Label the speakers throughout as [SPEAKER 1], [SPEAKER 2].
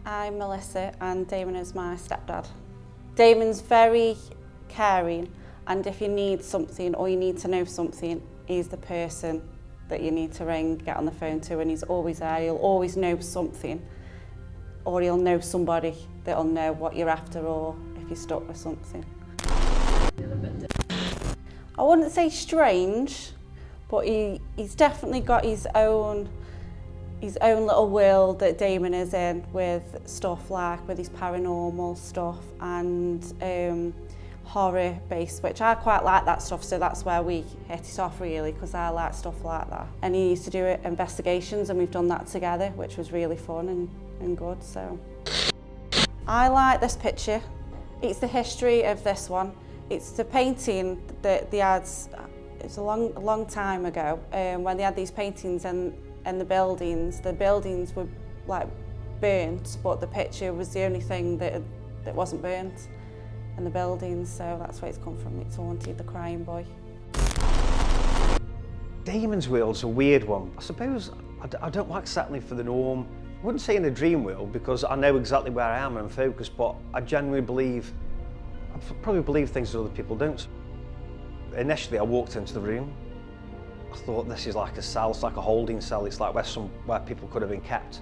[SPEAKER 1] I'm Melissa and Damon is my stepdad. Damon's very caring, and if you need something or you need to know something, he's the person that you need to ring, get on the phone to, and he's always there. He'll always know something, or he'll know somebody that'll know what you're after or if you're stuck with something. I wouldn't say strange, but he's definitely got his own little world that Damon is in, with stuff like with his paranormal stuff and horror based, which I quite like that stuff, so that's where we hit it off really, because I like stuff like that. And he used to do investigations and we've done that together, which was really fun and good. So I like this picture. It's the history of this one. It's the painting that they had, it's a long time ago, when they had these paintings and the buildings were like burnt, but the picture was the only thing that wasn't burnt in the buildings, so that's where it's come from. It's haunted the crying boy.
[SPEAKER 2] Damon's World's a weird one. I suppose I don't like settling for the norm. I wouldn't say in a dream world, because I know exactly where I am and I'm focused, but I genuinely believe, I probably believe things that other people don't. Initially I walked into the room, I thought this is like a cell, it's like a holding cell, it's like where people could have been kept.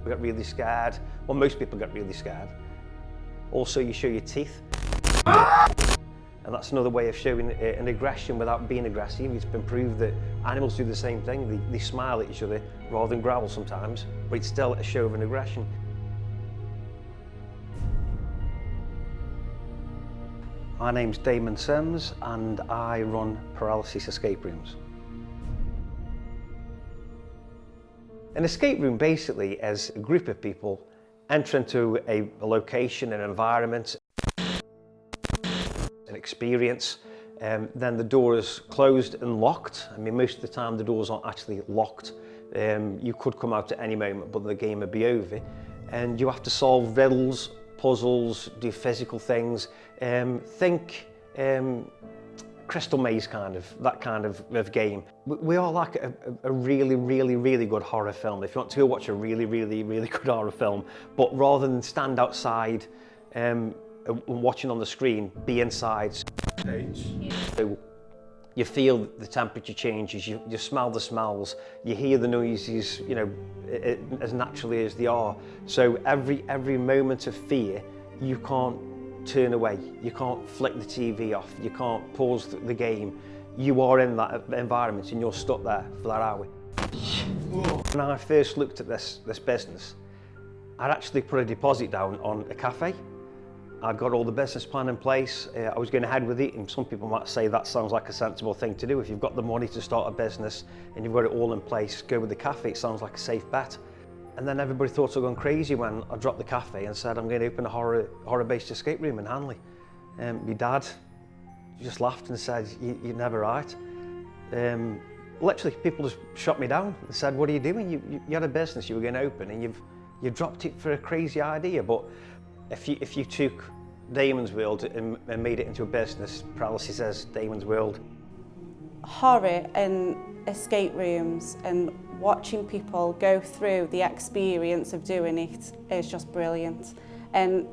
[SPEAKER 2] We got really scared. Well, most people get really scared. Also, you show your teeth. And that's another way of showing an aggression without being aggressive. It's been proved that animals do the same thing. They smile at each other rather than growl sometimes, but it's still a show of an aggression. My name's Damon Simms and I run Paralysis Escape Rooms. An escape room basically is a group of people enter into a location, an environment, an experience, then the door is closed and locked. I mean, most of the time the doors aren't actually locked. You could come out at any moment, but the game would be over. And you have to solve riddles, puzzles, do physical things. Think Crystal Maze that kind of game. We are like a really good horror film. If you want to go watch a really good horror film, but rather than stand outside watching on the screen, be inside. So you feel the temperature changes, you smell the smells, you hear the noises, you know, as naturally as they are. So every moment of fear, you can't turn away, you can't flick the TV off, you can't pause the game. You are in that environment and you're stuck there for that hour. When I first looked at this business, I'd actually put a deposit down on a cafe. I'd got all the business plan in place, I was going ahead with it, and some people might say that sounds like a sensible thing to do. If you've got the money to start a business and you've got it all in place, go with the cafe, it sounds like a safe bet. And then everybody thought I was going crazy when I dropped the cafe and said I'm going to open a horror-based escape room in Hanley. My dad just laughed and said, you're never right. Literally, people just shot me down and said, what are you doing? You had a business you were going to open and you've dropped it for a crazy idea. But if you took Damon's World and made it into a business, Paralysis says Damon's World.
[SPEAKER 1] Horror and escape rooms and watching people go through the experience of doing it is just brilliant. And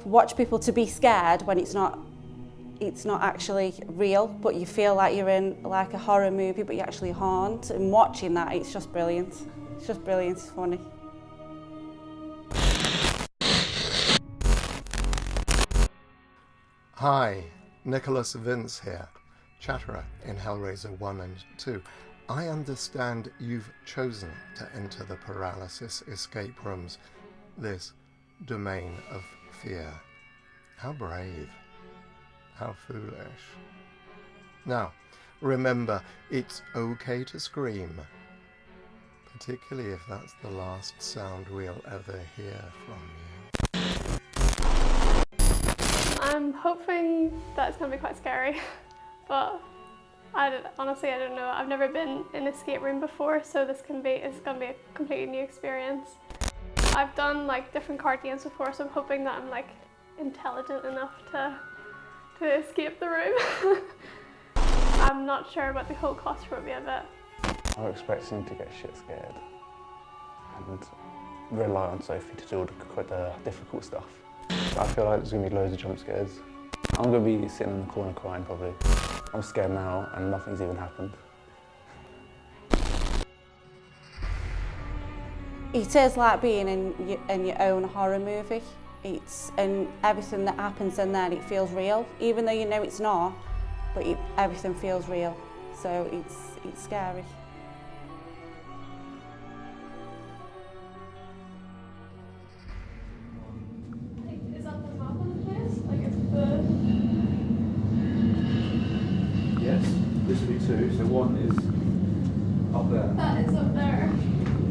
[SPEAKER 1] watch people to be scared when it's not actually real, but you feel like you're in like a horror movie, but you actually aren't. And watching that, it's just brilliant. It's just brilliant, it's funny.
[SPEAKER 3] Hi, Nicholas Vince here, Chatterer in Hellraiser 1 and 2. I understand you've chosen to enter the paralysis escape rooms, this domain of fear. How brave. How foolish. Now, remember, it's okay to scream, particularly if that's the last sound we'll ever hear from you.
[SPEAKER 4] I'm hoping that it's going to be quite scary, but honestly I don't know. I've never been in an escape room before, so it's going to be a completely new experience. I've done like different card games before, so I'm hoping that I'm like intelligent enough to escape the room. I'm not sure about the whole claustrophobia of it.
[SPEAKER 5] I was expecting to get shit scared and rely on Sophie to do all the difficult stuff. I feel like there's going to be loads of jump scares. I'm going to be sitting in the corner crying probably. I'm scared now and nothing's even happened.
[SPEAKER 1] It is like being in your own horror movie. And everything that happens in there, it feels real, even though you know it's not, but everything feels real. So it's scary.
[SPEAKER 4] Is that the map of the place? Like it's the...
[SPEAKER 6] Yes, this will be two. So one is up there,
[SPEAKER 4] That is up there.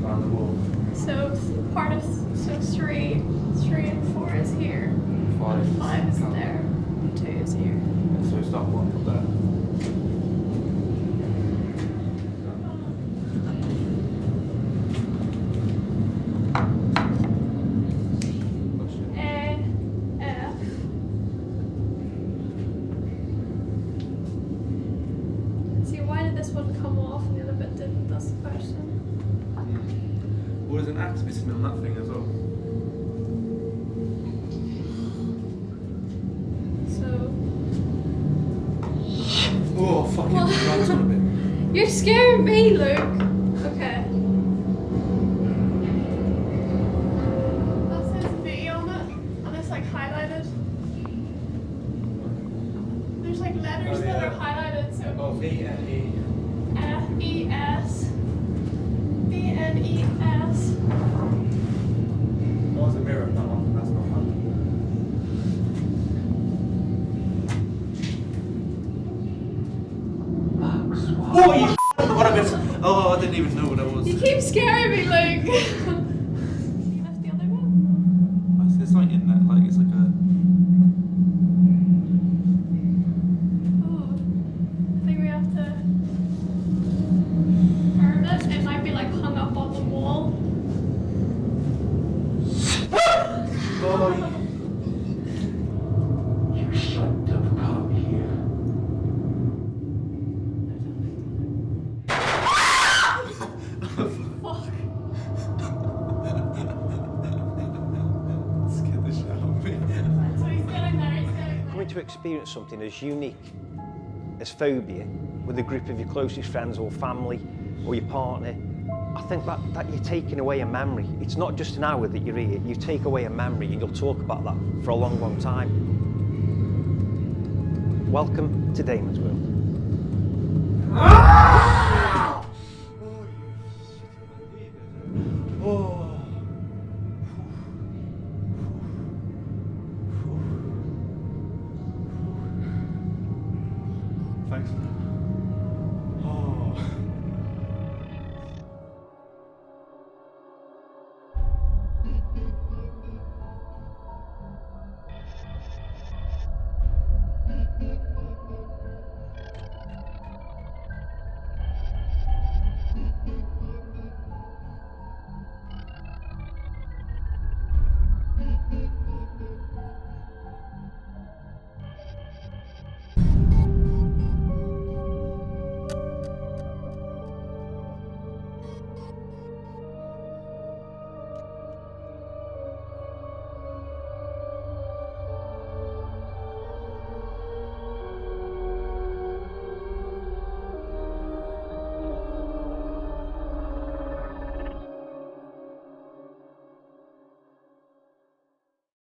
[SPEAKER 6] around the wall.
[SPEAKER 4] So part of, so three and 4 is here. 5 is there. And 2 is here.
[SPEAKER 6] And so start one up there.
[SPEAKER 4] See, why did this one come off and the other bit didn't? That's the question.
[SPEAKER 6] Well, there's an axe missing on that thing as well.
[SPEAKER 4] So...
[SPEAKER 6] Oh, fucking runs on a bit.
[SPEAKER 4] You're scaring me, Luke! Okay. That says V on it, and it's like highlighted. There's like letters that are highlighted, so...
[SPEAKER 6] Oh, V-N-E.
[SPEAKER 4] F-E-S. B-N-E-S.
[SPEAKER 6] Oh, there's a mirror on that one. That's not one. Oh, you what a bit. Oh, I didn't even know what that was.
[SPEAKER 4] You keep scaring me, Luke! You left the other one?
[SPEAKER 6] There's something in there, like it's like a...
[SPEAKER 4] Oh. I think we have to... turn it. It might be like hung up on the wall.
[SPEAKER 6] Oh,
[SPEAKER 7] You shouldn't have come here.
[SPEAKER 4] Fuck.
[SPEAKER 6] scared the shit out of me.
[SPEAKER 4] So he's getting there, he's getting there.
[SPEAKER 2] Coming to experience something as unique as phobia with a group of your closest friends or family or your partner, I think that you're taking away a memory. It's not just an hour that you're here, you take away a memory and you'll talk about that for a long, long time. Welcome to Damon'S World.
[SPEAKER 6] Oh. Thanks.